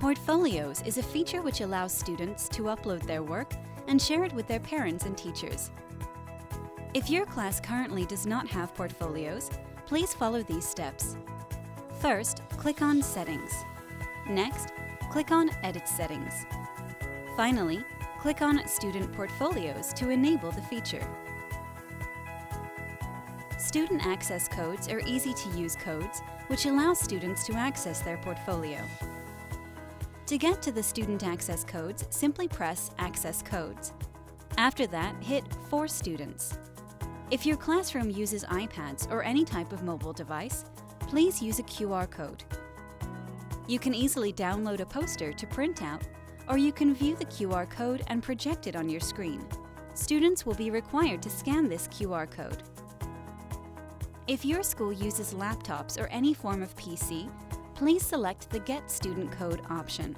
Portfolios is a feature which allows students to upload their work and share it with their parents and teachers. If your class currently does not have portfolios, please follow these steps. First, click on Settings. Next, click on Edit Settings. Finally, click on Student Portfolios to enable the feature. Student access codes are easy-to-use codes which allow students to access their portfolio. To get to the student access codes, simply press Access Codes. After that, hit For Students. If your classroom uses iPads or any type of mobile device, please use a QR code. You can easily download a poster to print out, or you can view the QR code and project it on your screen. Students will be required to scan this QR code. If your school uses laptops or any form of PC, please select the Get Student Code option.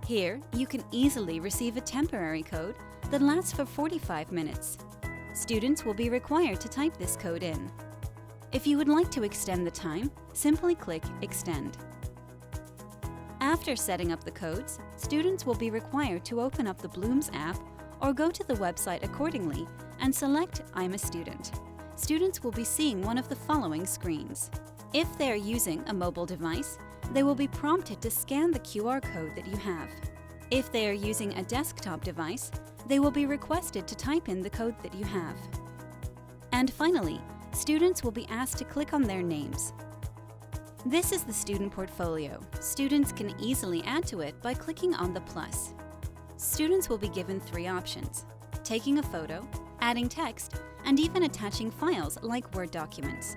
Here, you can easily receive a temporary code that lasts for 45 minutes. Students will be required to type this code in. If you would like to extend the time, simply click Extend. After setting up the codes, students will be required to open up the Bloom's app or go to the website accordingly and select I'm a Student. Students will be seeing one of the following screens. If they are using a mobile device, they will be prompted to scan the QR code that you have. If they are using a desktop device, they will be requested to type in the code that you have. And finally, students will be asked to click on their names. This is the student portfolio. Students can easily add to it by clicking on the plus. Students will be given 3 options: taking a photo, adding text, and even attaching files like Word documents.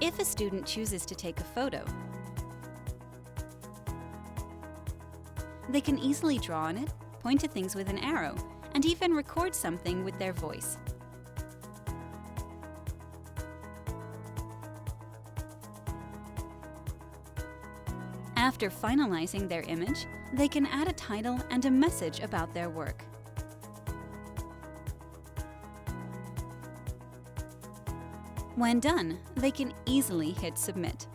If a student chooses to take a photo, they can easily draw on it, point to things with an arrow, and even record something with their voice. After finalizing their image, they can add a title and a message about their work. When done, they can easily hit Submit.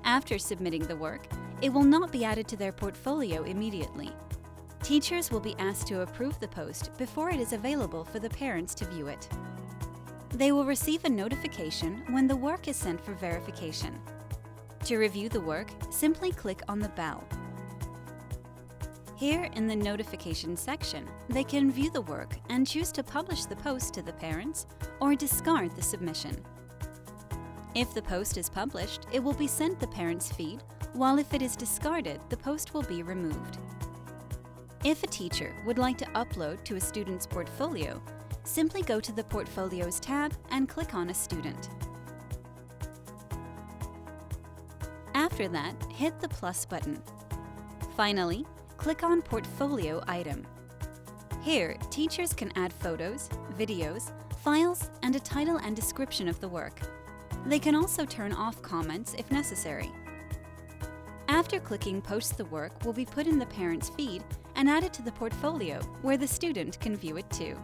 After submitting the work, it will not be added to their portfolio immediately. Teachers will be asked to approve the post before it is available for the parents to view it. They will receive a notification when the work is sent for verification. To review the work, simply click on the bell. Here in the notification section, they can view the work and choose to publish the post to the parents or discard the submission. If the post is published, it will be sent the parents' feed, while if it is discarded, the post will be removed. If a teacher would like to upload to a student's portfolio, simply go to the Portfolios tab and click on a student. After that, hit the plus button. Finally, click on Portfolio Item. Here, teachers can add photos, videos, files, and a title and description of the work. They can also turn off comments if necessary. After clicking Post the work will be put in the parent's feed and added to the portfolio, where the student can view it too.